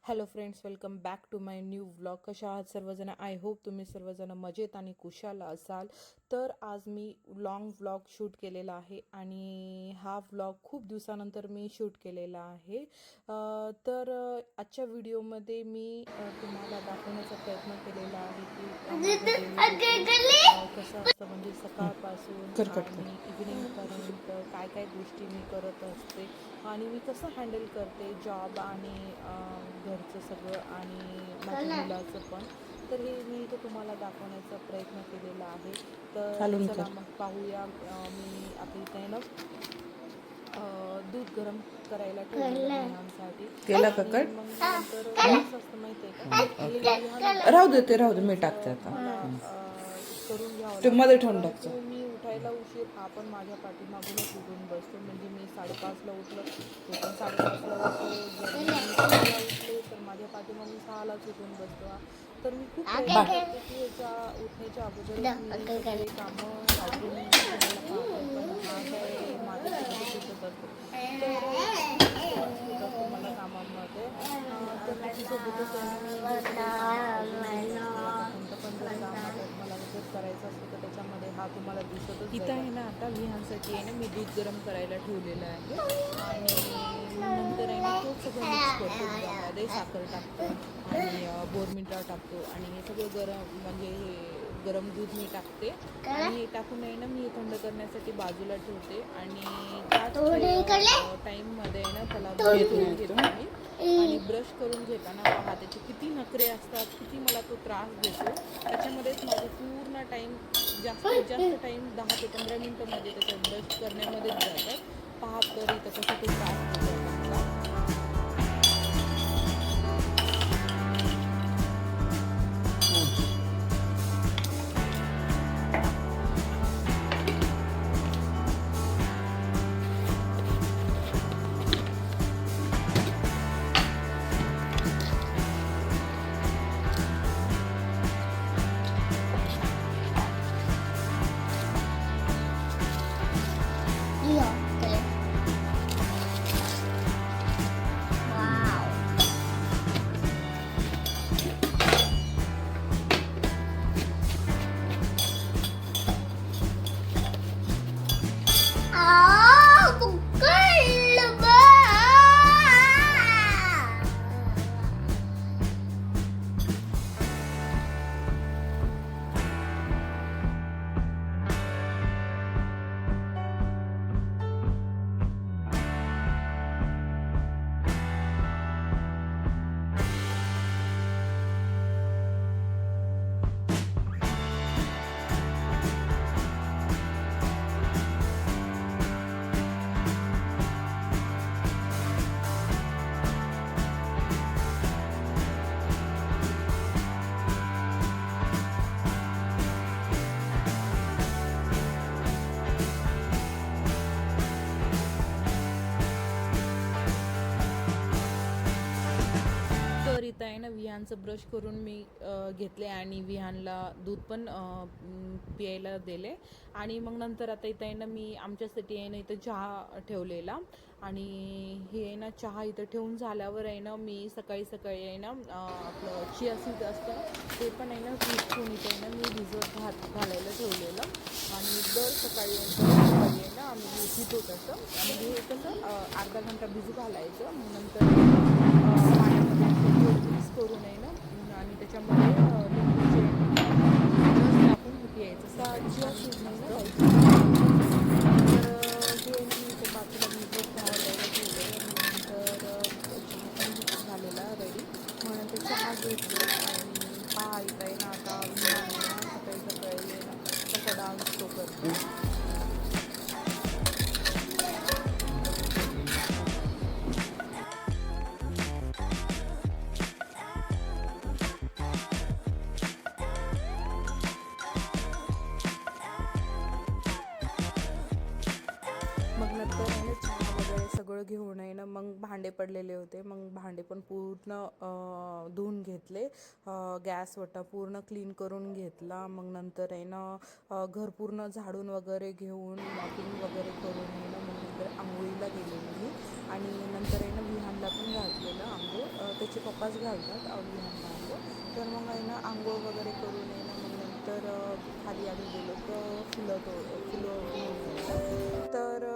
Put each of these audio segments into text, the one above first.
Hello friends, welcome back to my new vlog. कशा आहात सर्वजण? आय होप तुम्ही सर्वजण मजेत आणि कुशाल असाल. तर आज मी लॉंग व्लॉग शूट केलेला आहे आणि हा व्लॉग खूप दिवसानंतर मी शूट केलेला आहे. तर आजच्या व्हिडिओमध्ये मी तुम्हाला दाखवण्याचा प्रयत्न केलेला आहे की कसं असतं, म्हणजे सकाळपासून आणि इव्हिनिंगपर्यंत काय काय गोष्टी मी करत असते आणि मी कसं हँडल करते जॉब आणि घरचं सगळं आणि माझ्या मुलाचं पण. तर हे मी इथं तुम्हाला दाखवण्याचा प्रयत्न केलेला आहे. तर चला मग पाहूया. मी आता इथे ना दूध गरम करायला ठेवलेलं विहानसाठी. आणि मग नंतर कसं असतं माहिती आहे का, हे विहान राहू दे मी टाकते आता. मला करून घ्यावं ते मध्ये लागतं, ठेवून परंतु टाकते. मी उठायला उशीर, हा पण माझ्या पाठीमागूनच उठून बसतो. म्हणजे मी 5:30ला उठलं, तो पण 5:30ला उठतो. जर मी 6ला उठले तर माझ्या पाठीमागून 6लाच उठून बसतो. तर मी खूप प्रयत्न करते की याच्या उठण्याच्या अगोदरच मी सगळे कामं आवरून घ्यायला पाहते, पण हा काय माझ्यासोबतच उठत असतो. तर होत असतो मला कामामध्ये. तर त्याच्यासोबतच आहे ना, मी हे सगळे कामं आवरून घेत असते. आता कोणतं पण जर काम आता मला जर करायचं असतं तर त्याच्यामध्ये हा तुम्हाला दिसतच इथं आहे ना. आता विहानसाठी आहे ना मी दूध गरम करायला ठेवलेलं आहे आणि नंतर आहे ना तो सगळं मिक्स करतो. दुधामध्ये साखर टाकतो आणि बोर्नव्हिटा टाकतो आणि हे सगळं गरम, म्हणजे हे गरम दूध मी टाकते आणि हे टाकून आहे ना मी हे थंड करण्यासाठी बाजूला ठेवते. आणि त्याच टाईममध्ये आहे ना त्याला ब्रश करून घेते मी. आणि ब्रश करून घेताना पहा त्याचे किती नखरे असतात, किती मला तो त्रास देतो. त्याच्यामध्येच माझं पूर्ण टाईम, जास्तीत जास्त टाईम 10 ते 15 मिनटं माझे त्याच्या ब्रश करण्यामध्येच जातात. पहा तर इथं कसं तो त्रास देतो आता मला. तर इथं आहे ना विहानचं ब्रश करून मी घेतले आणि विहानला दूध पण प्यायला दिले. आणि मग नंतर आता इथं आहे ना मी आमच्यासाठी आहे ना इथं चहा ठेवलेला. आणि हे आहे ना चहा इथं ठेवून झाल्यावर आहे ना मी सकाळी सकाळी आहे ना आपलं चिया सीड असतं ना, ते पण आहे ना ठेवून इथं आहे ना मी भिजवत घालायला ठेवलेलं. आणि दर सकाळी आहे ना आम्ही पितो तसं. म्हणजे हे कसं अर्धा घंटा भिजू घालायचं, मग नंतर पाण्यामध्ये मिक्स करून आहे ना आणि त्याच्यामध्ये लिंबूचे रस टाकून प्यायचं. चिया सीड नाही ना तर हे मी ते बाजूला भिजवत घालायला ठेवलं. नंतर चहा पण झालेला रेडी. मग नंतर चहा घेतली आणि पहा इथं आहे ना आता विहान आहे ना सकाळी सकाळी आहे ना कसा डान्स तो करतो. मग नंतर आहे ना चहा वगैरे सगळं घेऊन आहे ना मग भांडे पडलेले होते, मग भांडे पण पूर्ण धुवून घेतले. गॅस वटा पूर्ण क्लीन करून घेतला. मग नंतर आहे ना घर पूर्ण झाडून वगैरे घेऊन मॉपिंग वगैरे करून आहे ना मग नंतर आंघोळीला गेलेली मी. आणि नंतर आहे ना विहानला पण घातलेलं आंघोळ, त्याचे पप्पाच घालतात विहानला आंघोळ. तर मग आहे ना आंघोळ वगैरे करून आहे ना मग नंतर खाली आम्ही गेलो तर फुलं घेऊन यायला. तर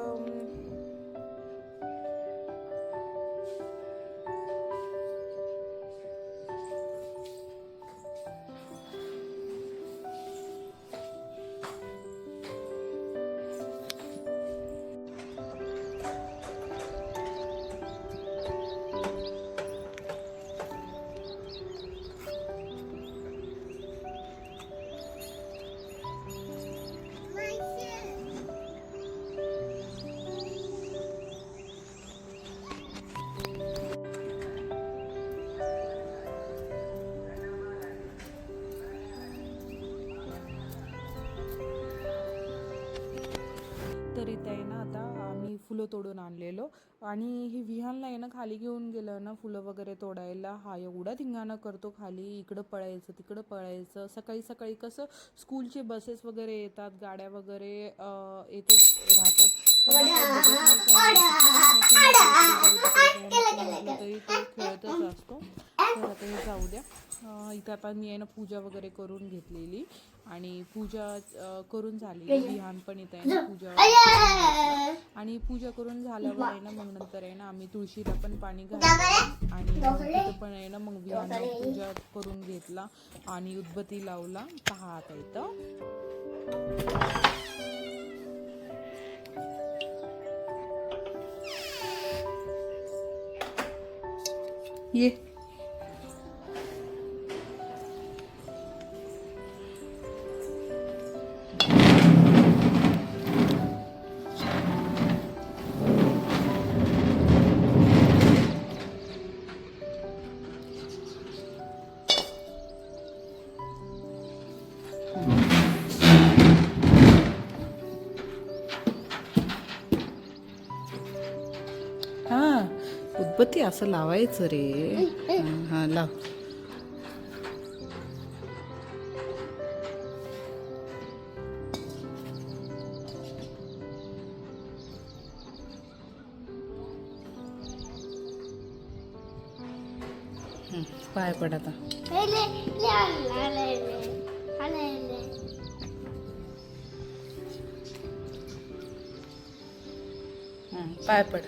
तर इथे आहे ना आता आम्ही फुलं तोडून आणलेलो. आणि ही विहानला आहे ना खाली घेऊन गेलं ना फुलं वगैरे तोडायला, हा एवढा धिंगाणा करतो खाली, इकडं पळायचं तिकडं पळायचं. सकाळी सकाळी कसं स्कूलचे बसेस वगैरे येतात, गाड्या वगैरे येतच राहतात. तर तरी तो खेळतच असतो. तर आता हे जाऊ द्या. इथं आता मी आहे ना पूजा वगैरे करून घेतलेली आणि पूजा करून झालेली. विहान पण इथं आहे ना पूजा आणि पूजा करून झाल्यावर आहे ना मग नंतर आहे ना आम्ही तुळशीला पण पाणी घातलं आणि तिथं पण आहे ना मग विहान पूजा करून घेतला आणि उदबत्ती लावला. पहा आता इथं ये हा उदबत्ती असं लावायचं रे. हा लाव. पाय पड आता. पाय पड.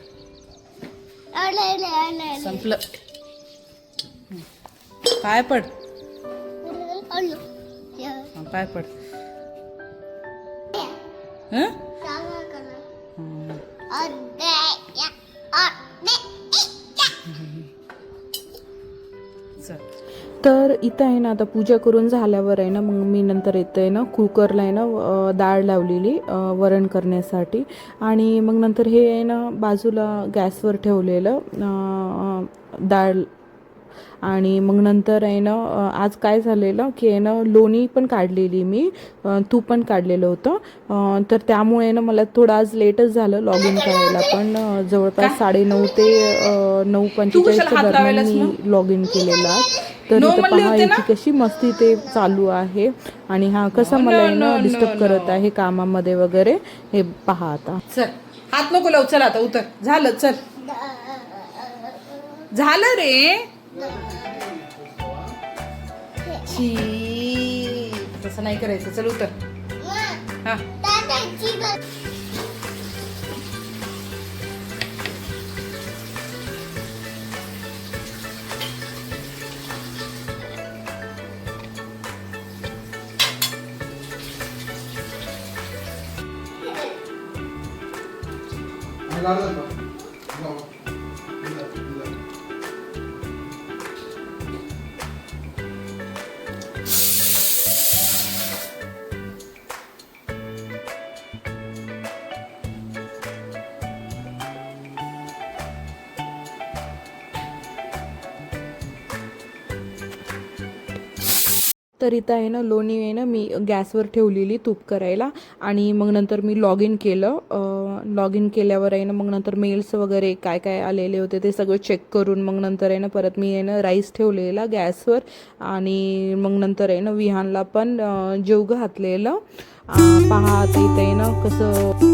संपलं. पाय पड. पाय पड. तर इथं आहे ना आता पूजा करून झाल्यावर आहे ना मग मी नंतर येतं आहे ना कुकरला आहे ना डाळ लावलेली वरण करण्यासाठी. आणि मग नंतर हे आहे ना बाजूला गॅसवर ठेवलेलं डाळ. आणि मग नंतर आहे ना आज काय झालेलं की आहे ना लोणी पण काढलेली मी, तूप पण काढलेलं होतं. तर त्यामुळे ना मला थोडं आज लेटच झालं लॉग इन करायला. पण जवळपास 9:30 ते 9:45च्या दरम्यान मी लॉग इन केलेला. तर इथं पहा याची कशी मस्ती ते चालू आहे आणि हा कसा मला आहे ना डिस्टर्ब करत आहे कामामध्ये वगैरे. हे पहा आता. चल हात नको लावू. चल आता उतर. झालं. चल झालं रे. तसं नाही करायचं. चल उतर. हा तर इथं आहे ना लोणी आहे ना मी गॅसवर ठेवलेली तूप करायला आणि मग नंतर मी लॉग इन केलं. लॉग इन केल्यावर आहे ना मग नंतर मेल्स वगैरे काय काय आलेले होते ते सगळं चेक करून मग नंतर आहे ना परत मी आहे ना राईस ठेवलेला गॅसवर आणि मग नंतर आहे ना विहानला पण जेव घातलेलं. पहा आता इथं आहे ना कसं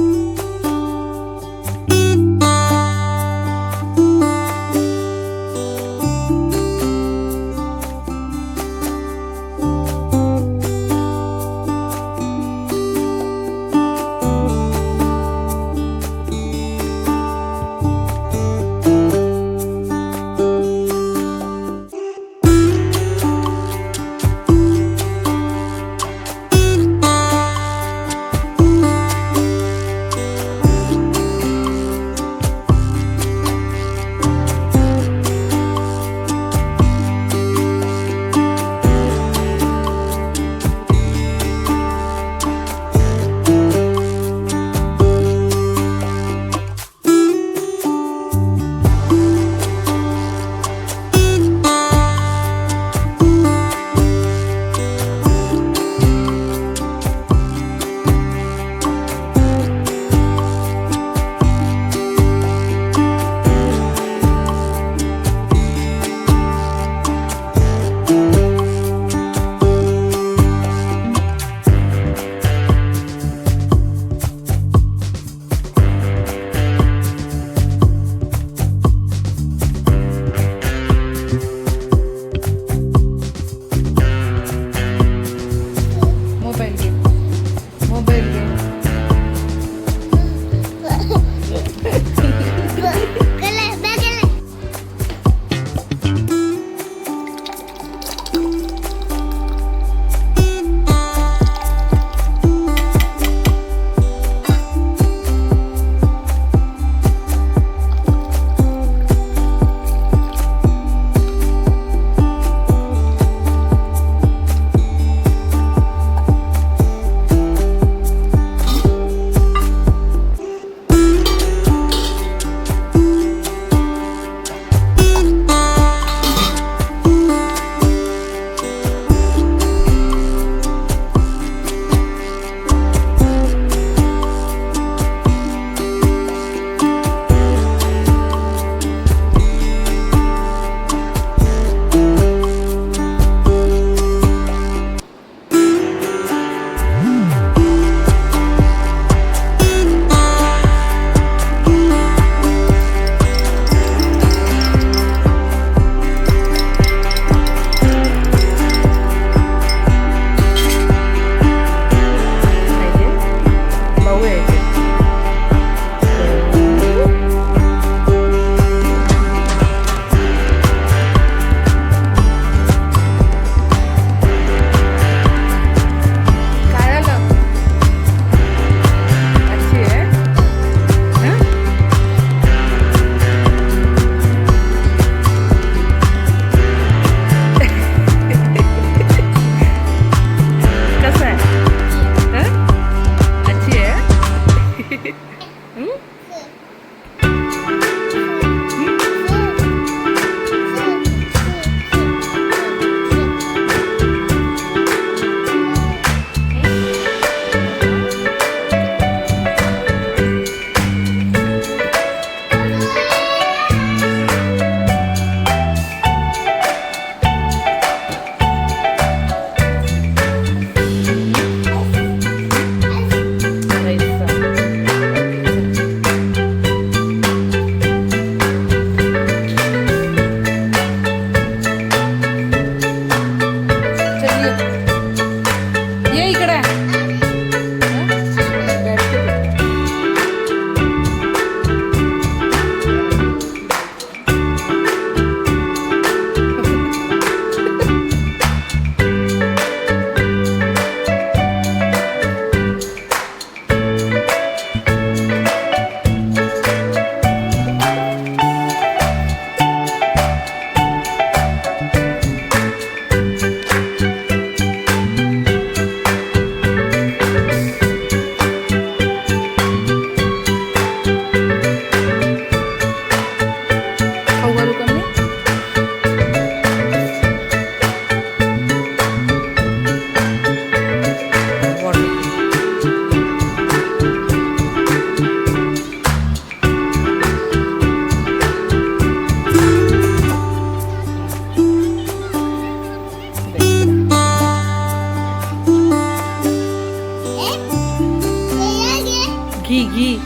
ही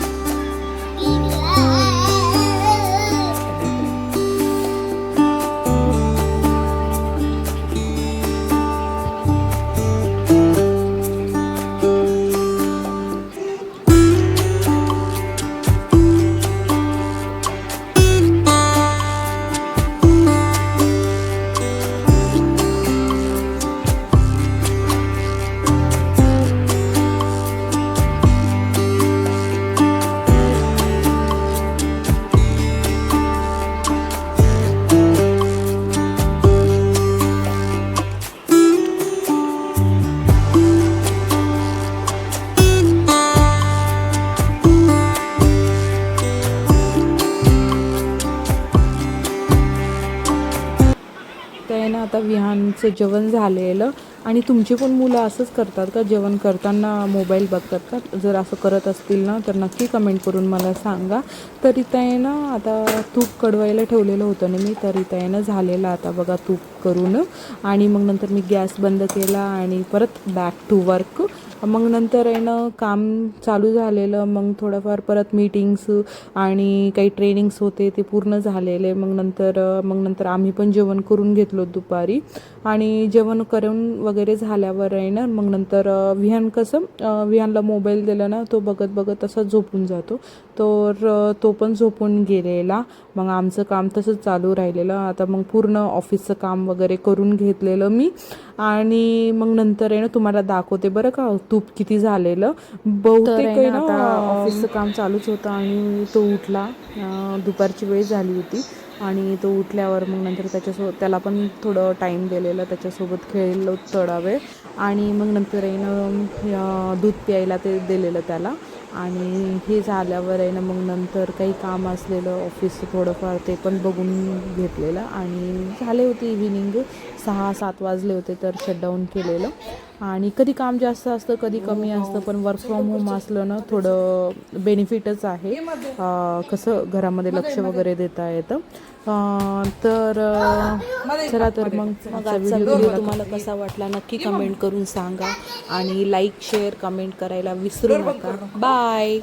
ते ना आता विहानचं जेवण झालेलं. आणि तुमची पण मुलं असंच करतात का, जेवण करताना मोबाईल बघतात का? जर असं करत असतील ना तर नक्की कमेंट करून मला सांगा. तर इथं आहे ना आता तूप कडवायला ठेवलेलं होतं ना मी, तर इथं आहे ना झालेलं आता बघा तूप करून. आणि मग नंतर मी गॅस बंद केला आणि परत बॅक टू वर्क. मग नंतर आहे ना काम चालू झालेलं. मग थोडंफार परत मीटिंग्स आणि काही ट्रेनिंग्स होते ते पूर्ण झालेले. मग नंतर आम्ही पण जेवण करून घेतलो दुपारी. आणि जेवण करून वगैरे झाल्यावर आहे ना मग नंतर विहानला मोबाईल दिला ना, तो बघत बघत तसा झोपून जातो. तर तो पण झोपून गेलेला. मग आमचं काम तसंच चालू राहिलेलं. आता मग पूर्ण ऑफिसचं काम वगैरे करून घेतलेलं मी. आणि मग नंतर आहे ना तुम्हाला दाखवते बरं का तूप किती झालेलं. बहुतेक आहे ना आता ऑफिसचं काम चालूच होतं आणि तो उठला. दुपारची वेळ झाली होती आणि तो उठल्यावर मग नंतर त्याला पण थोडं टाईम दिलेलं, त्याच्यासोबत खेळलो थोडा वेळ. आणि मग नंतर आहे ना दूध प्यायला ते दिलेलं त्याला. आणि हे झाल्यावर आहे ना मग नंतर काही काम असलेलं ऑफिसचं थोडंफार ते पण बघून घेतलेलं. आणि झाले होते इव्हिनिंग 6-7 वाजले होते तर शटडाऊन केलेलं. आणि कधी काम जास्त असतं कधी कमी असतं, पण वर्क फ्रॉम होम असलं ना थोडं बेनिफिटच आहे. कसं घरामध्ये लक्ष वगैरे देता येतं. तर चला तर मग आजचा व्हिडिओ तुम्हाला कसा वाटला नक्की कमेंट करून सांगा. आणि लाईक शेअर कमेंट करायला विसरू नका. बाय.